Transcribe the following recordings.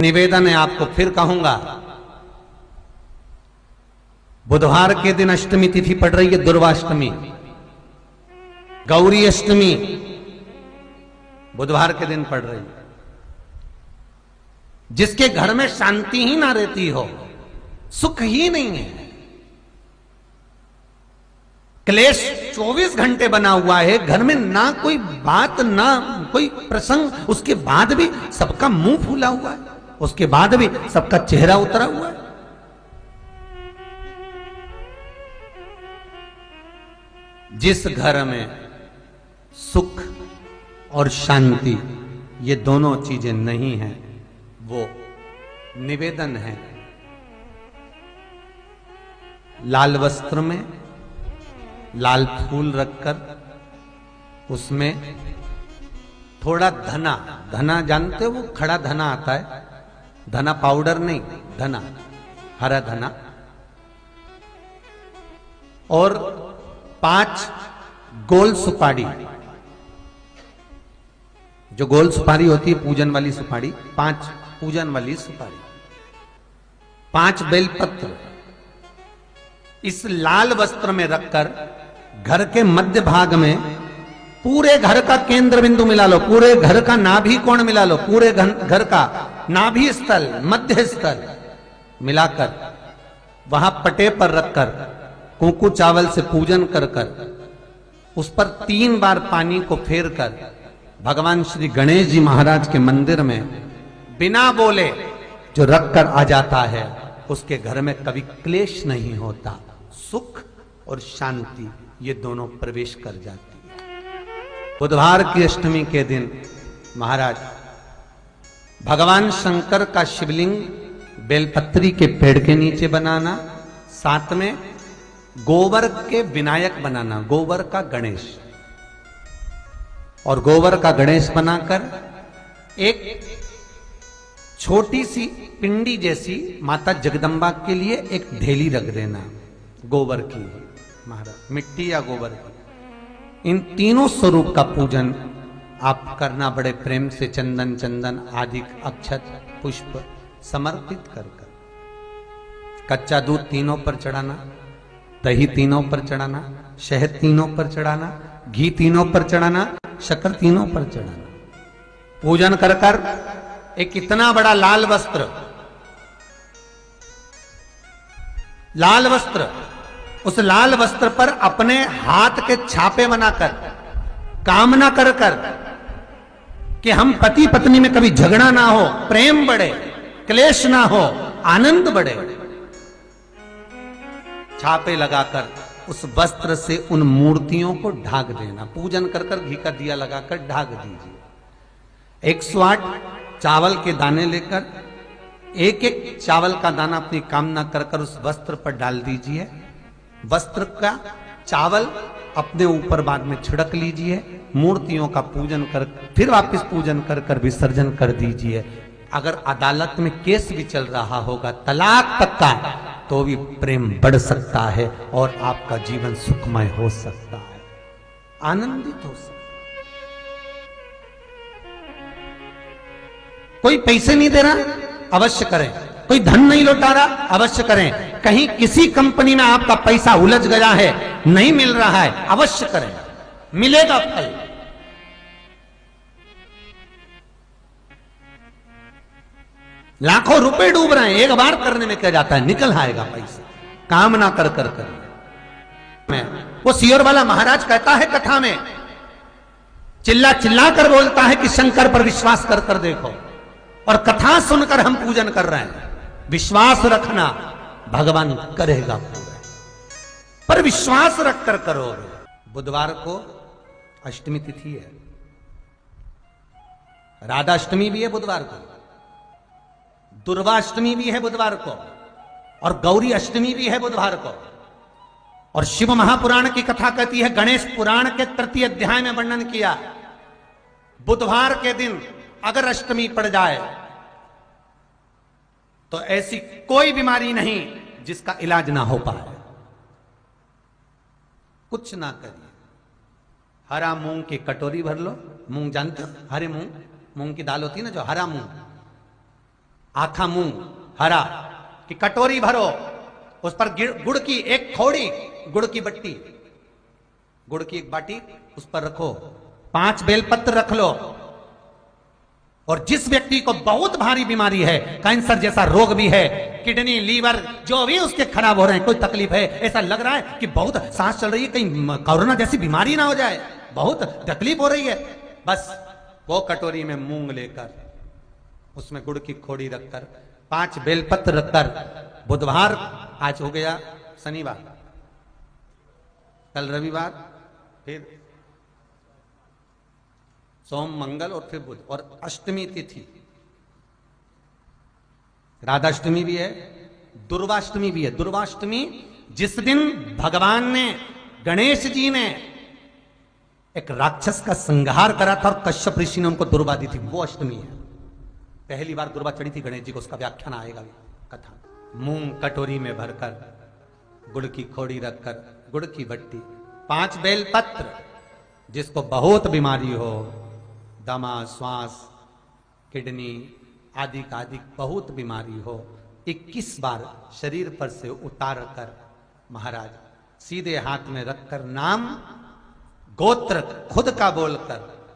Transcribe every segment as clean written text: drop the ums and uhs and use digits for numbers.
निवेदन है, आपको फिर कहूंगा, बुधवार के दिन अष्टमी तिथि पड़ रही है, दुर्वाष्टमी, गौरी अष्टमी बुधवार के दिन पड़ रही है। जिसके घर में शांति ही ना रहती हो, सुख ही नहीं है, क्लेश 24 घंटे बना हुआ है, घर में ना कोई बात ना कोई प्रसंग, उसके बाद भी सबका मुंह फूला हुआ है, उसके बाद भी सबका चेहरा उतरा हुआ है। जिस घर में सुख और शांति ये दोनों चीजें नहीं हैं, वो निवेदन है, लाल वस्त्र में लाल फूल रखकर उसमें थोड़ा धना, धना जानते हो, वो खड़ा धना आता है, धना पाउडर नहीं, धना, हरा धना, और 5 गोल सुपारी, जो गोल सुपारी होती है पूजन वाली सुपारी, 5 पूजन वाली सुपारी, 5 बेलपत्र इस लाल वस्त्र में रखकर घर के मध्य भाग में पूरे घर का केंद्र बिंदु मिला लो, पूरे घर का नाभि कोण मिला लो, पूरे घर का नाभि स्थल, मध्य स्थल मिलाकर वहां पटे पर रखकर कुंकू चावल से पूजन कर उस पर 3 बार पानी को फेर कर भगवान श्री गणेश जी महाराज के मंदिर में बिना बोले जो रखकर आ जाता है, उसके घर में कभी क्लेश नहीं होता, सुख और शांति ये दोनों प्रवेश कर जाती है। बुधवार की अष्टमी के दिन महाराज भगवान शंकर का शिवलिंग बेलपत्री के पेड़ के नीचे बनाना, साथ में गोबर के विनायक बनाना, गोबर का गणेश, और गोबर का गणेश बनाकर एक छोटी सी पिंडी जैसी माता जगदम्बा के लिए एक ढेली रख देना, गोबर की, महाराज मिट्टी या गोबर की। इन तीनों स्वरूप का पूजन आप करना बड़े प्रेम से, चंदन चंदन आदि अक्षत पुष्प समर्पित कर कच्चा दूध तीनों पर चढ़ाना, दही तीनों पर चढ़ाना, शहद तीनों पर चढ़ाना, घी तीनों पर चढ़ाना, शक्कर तीनों पर चढ़ाना, पूजन कर एक इतना बड़ा लाल वस्त्र, लाल वस्त्र, उस लाल वस्त्र पर अपने हाथ के छापे बनाकर कामना कर कि हम पति पत्नी में कभी झगड़ा ना हो, प्रेम बढ़े, क्लेश ना हो, आनंद बढ़े, छापे लगाकर उस वस्त्र से उन मूर्तियों को ढाक देना, पूजन कर घी का दिया लगाकर ढाक दीजिए। 108 चावल के दाने लेकर एक एक चावल का दाना अपनी कामना कर उस वस्त्र पर डाल दीजिए, वस्त्र का चावल अपने ऊपर बाद में छिड़क लीजिए, मूर्तियों का पूजन कर फिर वापस पूजन कर विसर्जन कर दीजिए। अगर अदालत में केस भी चल रहा होगा तलाक तक का, तो भी प्रेम बढ़ सकता है और आपका जीवन सुखमय हो सकता है, आनंदित हो सकता है। कोई पैसे नहीं दे रहा, अवश्य करें, कोई धन नहीं लौटा रहा, अवश्य करें, कहीं किसी कंपनी में आपका पैसा उलझ गया है, नहीं मिल रहा है, अवश्य करें, मिलेगा फल। लाखों रुपए डूब रहे हैं, एक बार करने में क्या जाता है, निकल आएगा पैसा, कामना कर मैं वो सियोर वाला महाराज कहता है कथा में, चिल्ला चिल्ला कर बोलता है कि शंकर पर विश्वास कर देखो, और कथा सुनकर हम पूजन कर रहे हैं। विश्वास रखना, भगवान करेगा पूरा, पर विश्वास रखकर करोगे। बुधवार को अष्टमी तिथि है, राधा अष्टमी भी है बुधवार को, दुर्वाष्टमी भी है बुधवार को, और गौरी अष्टमी भी है बुधवार को। और शिव महापुराण की कथा कहती है, गणेश पुराण के 3 अध्याय में वर्णन किया, बुधवार के दिन अगर अष्टमी पड़ जाए तो ऐसी कोई बीमारी नहीं जिसका इलाज ना हो पाए। कुछ ना करिए, हरा मूंग की कटोरी भर लो, मूंग जानते हो, हरे मूंग, मूंग की दाल होती है ना जो, हरा मूंग, आखा मूंग हरा कि कटोरी भरो, उस पर गुड़ की एक खोड़ी, गुड़ की बट्टी, गुड़ की एक बाटी उस पर रखो, 5 बेलपत्र रख लो। और जिस व्यक्ति को बहुत भारी बीमारी है, कैंसर जैसा रोग भी है, किडनी लीवर जो भी उसके खराब हो रहे हैं, कोई तकलीफ है, ऐसा लग रहा है कि बहुत सांस चल रही है, कहीं कोरोना जैसी बीमारी ना हो जाए, बहुत तकलीफ हो रही है, बस वो कटोरी में मूंग लेकर उसमें गुड़ की खोड़ी रखकर 5 बेलपत्र रखकर, बुधवार आज हो गया शनिवार, कल रविवार, फिर सोम मंगल और फिर बुध, और अष्टमी तिथि, राधाष्टमी भी है, दुर्वाष्टमी भी है। दुर्वाष्टमी जिस दिन भगवान ने, गणेश जी ने एक राक्षस का संहार करा था और कश्यप ऋषि ने उनको दुर्वा दी थी, वो अष्टमी है। पहली बार दुर्वा चढ़ी थी गणेश जी को, उसका व्याख्यान आएगा कथा। मूंग कटोरी में भरकर, गुड़ की खोड़ी रखकर, गुड़ की बट्टी, 5 बेलपत्र, जिसको बहुत बीमारी हो, दमा, श्वास, किडनी आदि का आदि बहुत बीमारी हो, 21 बार शरीर पर से उतार कर महाराज सीधे हाथ में रखकर नाम गोत्र खुद का बोलकर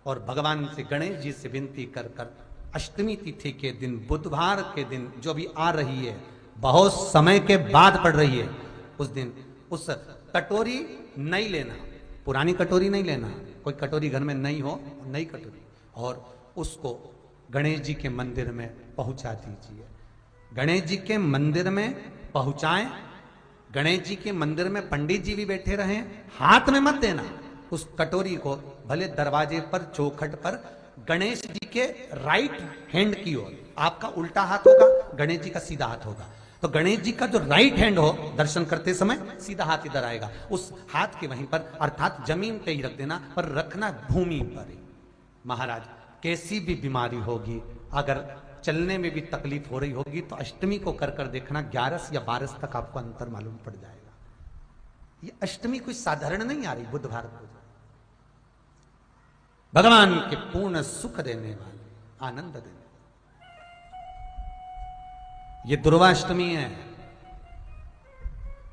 और भगवान से, गणेश जी से विनती कर कर अष्टमी तिथि के दिन, बुधवार के दिन जो भी आ रही है, बहुत समय के बाद पड़ रही है, उस दिन उस कटोरी नहीं लेना, पुरानी कटोरी नहीं लेना, कोई कटोरी घर में नहीं हो, नई कटोरी, और उसको गणेश जी के मंदिर में पहुंचा दीजिए। गणेश जी के मंदिर में पहुंचाएं, गणेश जी के मंदिर में पंडित जी भी बैठे रहें, हाथ में मत देना उस कटोरी को, भले दरवाजे पर चौखट पर, गणेश जी के राइट हैंड की ओर, आपका उल्टा हाथ होगा, गणेश जी का सीधा हाथ होगा, तो गणेश जी का जो राइट हैंड हो, दर्शन करते समय सीधा हाथ इधर आएगा, उस हाथ के वहीं पर, अर्थात जमीन पे ही रख देना, पर रखना भूमि पर ही। महाराज कैसी भी बीमारी होगी, अगर चलने में भी तकलीफ हो रही होगी, तो अष्टमी को कर कर देखना, 11 या 12 तक आपको अंतर मालूम पड़ जाएगा। ये अष्टमी कोई साधारण नहीं आ रही, बुधवार को भगवान के पूर्ण सुख देने वाले, आनंद देने, ये दुर्वाष्टमी है।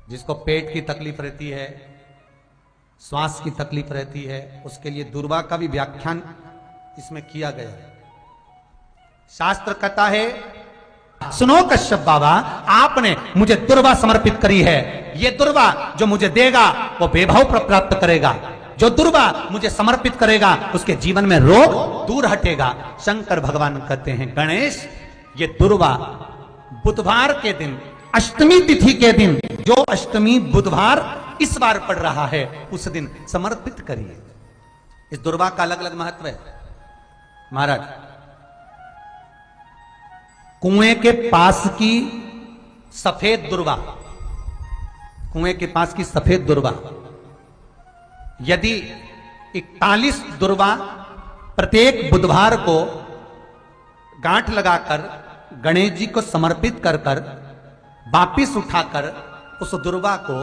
जिसको पेट की तकलीफ रहती है, श्वास की तकलीफ रहती है, उसके लिए दुर्वा का भी व्याख्यान इसमें किया गया है। शास्त्र कहता है, सुनो कश्यप बाबा, आपने मुझे दुर्वा समर्पित करी है, ये दुर्वा जो मुझे देगा वो वैभव प्राप्त करेगा, जो दुर्वा मुझे समर्पित करेगा उसके जीवन में रोग दूर हटेगा। शंकर भगवान कहते हैं, गणेश ये दुर्वा बुधवार के दिन, अष्टमी तिथि के दिन, जो अष्टमी बुधवार इस बार पड़ रहा है, उस दिन समर्पित करिए। इस दुर्वा का अलग अलग महत्व है महाराज। कुएं के पास की सफेद दुर्वा, कुएं के पास की सफेद दुर्वा, यदि 41 दुर्वा प्रत्येक बुधवार को गांठ लगाकर गणेश जी को समर्पित कर कर वापिस उठाकर उस दुर्वा को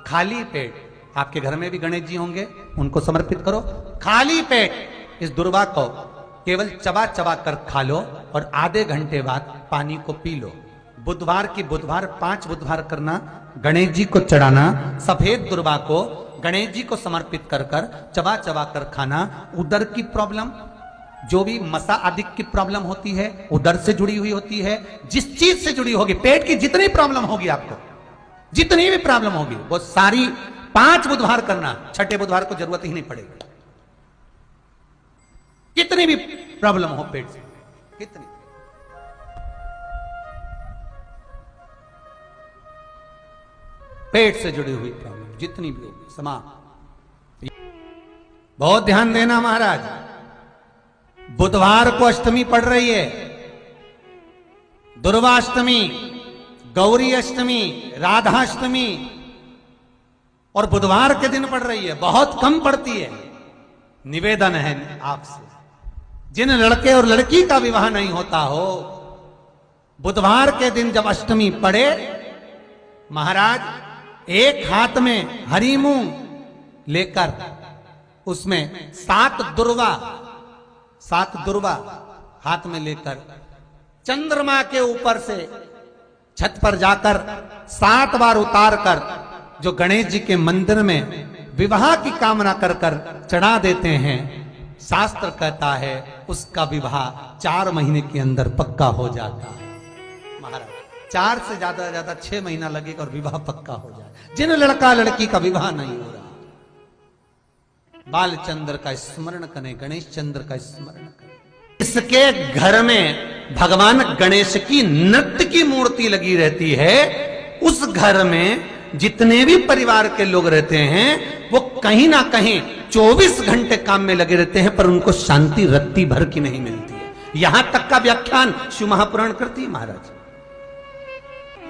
खाली पेट, आपके घर में भी गणेश जी होंगे, उनको समर्पित करो, खाली पेट इस दुर्वा को केवल चबा चबा कर खा लो और आधे घंटे बाद पानी को पी लो। बुधवार की बुधवार 5 बुधवार करना, गणेश जी को चढ़ाना, सफेद दुर्वा को गणेश जी को समर्पित कर कर चबा चबा कर खाना। उदर की प्रॉब्लम, जो भी मसा आदि की प्रॉब्लम होती है, उदर से जुड़ी हुई होती है, जिस चीज से जुड़ी होगी, पेट की जितनी प्रॉब्लम होगी, आपको जितनी भी प्रॉब्लम होगी, वो सारी 5 बुधवार करना, 6ठे बुधवार को जरूरत ही नहीं पड़ेगी। कितनी भी प्रॉब्लम हो पेट से, कितनी, पेट से जुड़ी हुई प्रॉब्लम जितनी भी होगी समाप्त। बहुत ध्यान देना महाराज, बुधवार को अष्टमी पड़ रही है, दुर्वाष्टमी, गौरी अष्टमी, राधाष्टमी, और बुधवार के दिन पड़ रही है, बहुत कम पड़ती है। निवेदन है आपसे, जिन लड़के और लड़की का विवाह नहीं होता हो, बुधवार के दिन जब अष्टमी पड़े, महाराज एक हाथ में हरी मूंग लेकर उसमें 7 दुर्वा हाथ में लेकर चंद्रमा के ऊपर से छत पर जाकर 7 बार उतार कर जो गणेश जी के मंदिर में विवाह की कामना कर कर चढ़ा देते हैं, शास्त्र कहता है उसका विवाह 4 महीने के अंदर पक्का हो जाता है। महाराज 4 से ज्यादा 6 महीना लगेगा और विवाह पक्का हो जाए। जिन लड़का लड़की का विवाह नहीं हो रहा, बालचंद्र का स्मरण करें, गणेश चंद्र का स्मरण करें। इसके घर में भगवान गणेश की नृत्य की मूर्ति लगी रहती है। उस घर में जितने भी परिवार के लोग रहते हैं वो कहीं ना कहीं 24 घंटे काम में लगे रहते हैं, पर उनको शांति रत्ती भर की नहीं मिलती है। यहां तक का व्याख्यान शिव महापुराण करती है। महाराज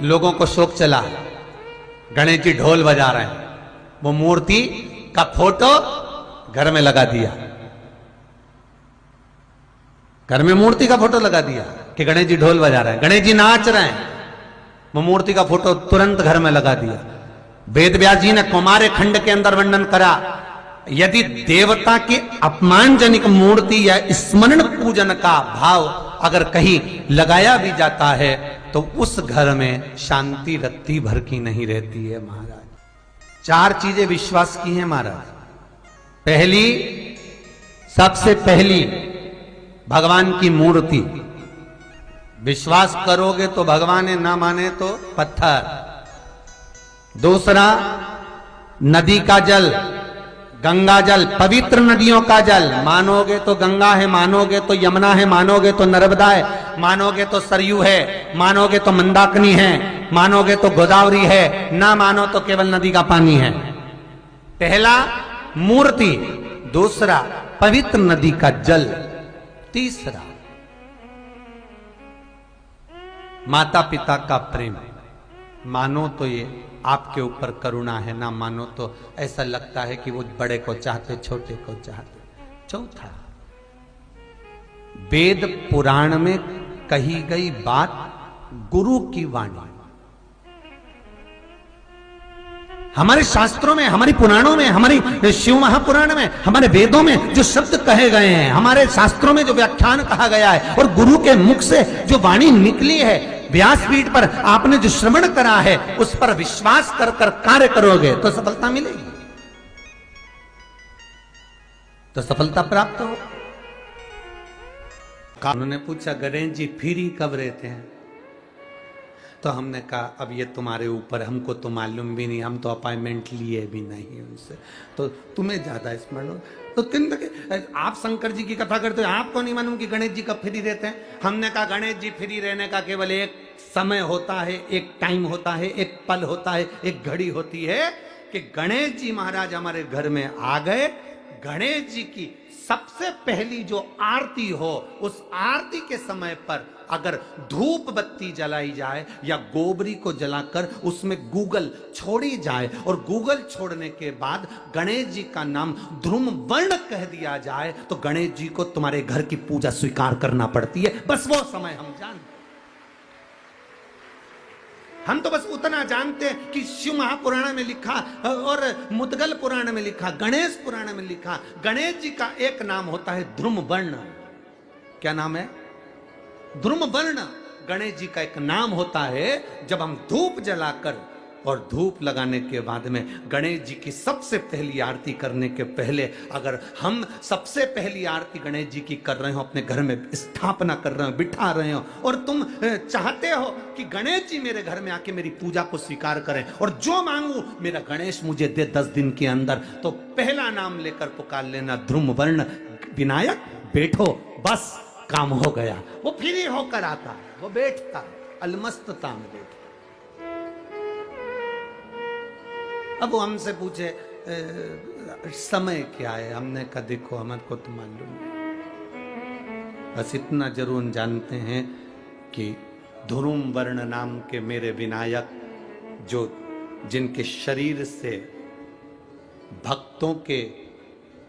लोगों को शोक चला, गणेश जी ढोल बजा रहे हैं, वो मूर्ति का फोटो घर में लगा दिया, घर में मूर्ति का फोटो लगा दिया कि गणेश जी ढोल बजा रहे हैं, गणेश जी नाच रहे हैं, वो मूर्ति का फोटो तुरंत घर में लगा दिया। वेद व्यास जी ने कुमार खंड के अंदर वर्णन करा, यदि देवता की अपमानजनक मूर्ति या स्मरण पूजन का भाव अगर कहीं लगाया भी जाता है तो उस घर में शांति रत्ती भर की नहीं रहती है। महाराज 4 चीजें विश्वास की हैं महाराज। पहली, सबसे पहली भगवान की मूर्ति, विश्वास करोगे तो भगवान है, ना माने तो पत्थर। दूसरा, नदी का जल, गंगा जल, पवित्र नदियों का जल, मानोगे तो गंगा है, मानोगे तो यमुना है, मानोगे तो नर्मदा है, मानोगे तो सरयू है, मानोगे तो मंदाकिनी है, मानोगे तो गोदावरी है, ना मानो तो केवल नदी का पानी है। पहला मूर्ति, दूसरा पवित्र नदी का जल, तीसरा माता पिता का प्रेम। मानो तो ये आपके ऊपर करुणा है, ना मानो तो ऐसा लगता है कि वो बड़े को चाहते, छोटे को चाहते। चौथा, वेद पुराण में कही गई बात गुरु की वाणी। हमारे शास्त्रों में, हमारी पुराणों में, हमारी शिव महापुराण में, हमारे वेदों में जो शब्द कहे गए हैं, हमारे शास्त्रों में जो व्याख्यान कहा गया है और गुरु के मुख से जो वाणी निकली है, व्यासपीठ पर आपने जो श्रवण करा है, उस पर विश्वास कर कर कार्य करोगे तो सफलता मिलेगी, तो सफलता प्राप्त हो। उन्होंने पूछा गणेश जी फ्री कब रहते हैं? तो हमने कहा अब ये तुम्हारे ऊपर, हमको तो मालूम भी नहीं, हम तो अपॉइंटमेंट लिए भी नहीं उनसे, तो तुम्हें ज्यादा स्मरण हो। तो आप शंकर जी की कथा करते हो, आपको नहीं मालूम कि गणेश जी कब फ्री रहते हैं? हमने कहा गणेश जी फ्री रहने का केवल एक समय होता है, एक टाइम होता है, एक पल होता है, एक घड़ी होती है कि गणेश जी महाराज हमारे घर में आ गए। गणेश जी की सबसे पहली जो आरती हो, उस आरती के समय पर अगर धूप बत्ती जलाई जाए या गोबरी को जलाकर उसमें गूगल छोड़ी जाए और गूगल छोड़ने के बाद गणेश जी का नाम ध्रुम वर्ण कह दिया जाए, तो गणेश जी को तुम्हारे घर की पूजा स्वीकार करना पड़ती है। बस वो समय हम जानते, हम तो बस उतना जानते हैं कि शिव महापुराण में लिखा और मुद्गल पुराण में लिखा, गणेश पुराण में लिखा, गणेश जी का एक नाम होता है ध्रुम वर्ण। क्या नाम है? ध्रुम वर्ण गणेश जी का एक नाम होता है। जब हम धूप जलाकर और धूप लगाने के बाद में गणेश जी की सबसे पहली आरती करने के पहले अगर हम सबसे पहली आरती गणेश जी की कर रहे हो, अपने घर में स्थापना कर रहे हो, बिठा रहे हो, और तुम चाहते हो कि गणेश जी मेरे घर में आके मेरी पूजा को स्वीकार करें और जो मांगू मेरा गणेश मुझे दे 10 दिन के अंदर, तो पहला नाम लेकर पुकार लेना ध्रुम वर्ण विनायक, बैठो, बस काम हो गया। वो फ्री होकर आता है, वो बैठता है, अलमस्तता में बैठता। अब वो हमसे पूछे समय क्या है? हमने कहा देखो हमारे को तो मालूम नहीं, बस इतना जरूर जानते हैं कि ध्रुम वर्ण नाम के मेरे विनायक, जो जिनके शरीर से भक्तों के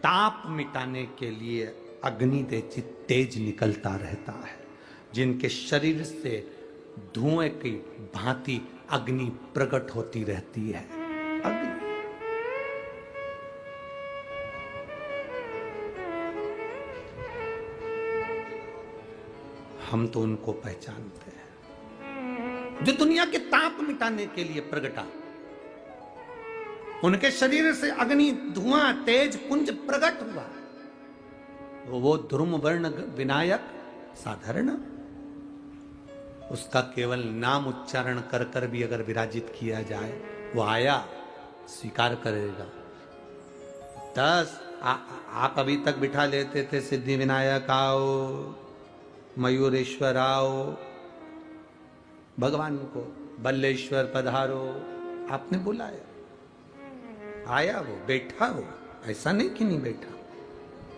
ताप मिटाने के लिए अग्नि तेज निकलता रहता है, जिनके शरीर से धुएं की भांति अग्नि प्रकट होती रहती है। अग्नि हम तो उनको पहचानते हैं जो दुनिया के ताप मिटाने के लिए प्रगटा। उनके शरीर से अग्नि धुआं तेज पुंज प्रकट हुआ। वो ध्रुम वर्ण विनायक साधारण, उसका केवल नाम उच्चारण कर कर भी अगर विराजित किया जाए वो आया स्वीकार करेगा। 10 आप अभी तक बिठा लेते थे सिद्धि विनायक आओ, मयूरेश्वर आओ, भगवान को बल्लेश्वर पधारो, आपने बुलाया, आया वो, बैठा वो, ऐसा नहीं कि नहीं बैठा,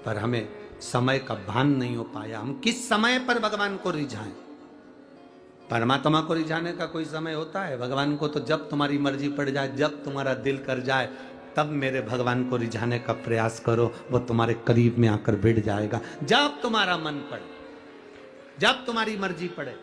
पर हमें समय का भान नहीं हो पाया। हम किस समय पर भगवान को रिझाएं? परमात्मा को रिझाने का कोई समय होता है? भगवान को तो जब तुम्हारी मर्जी पड़ जाए, जब तुम्हारा दिल कर जाए, तब मेरे भगवान को रिझाने का प्रयास करो, वो तुम्हारे करीब में आकर बैठ जाएगा। जब तुम्हारा मन पड़े, जब तुम्हारी मर्जी पड़े।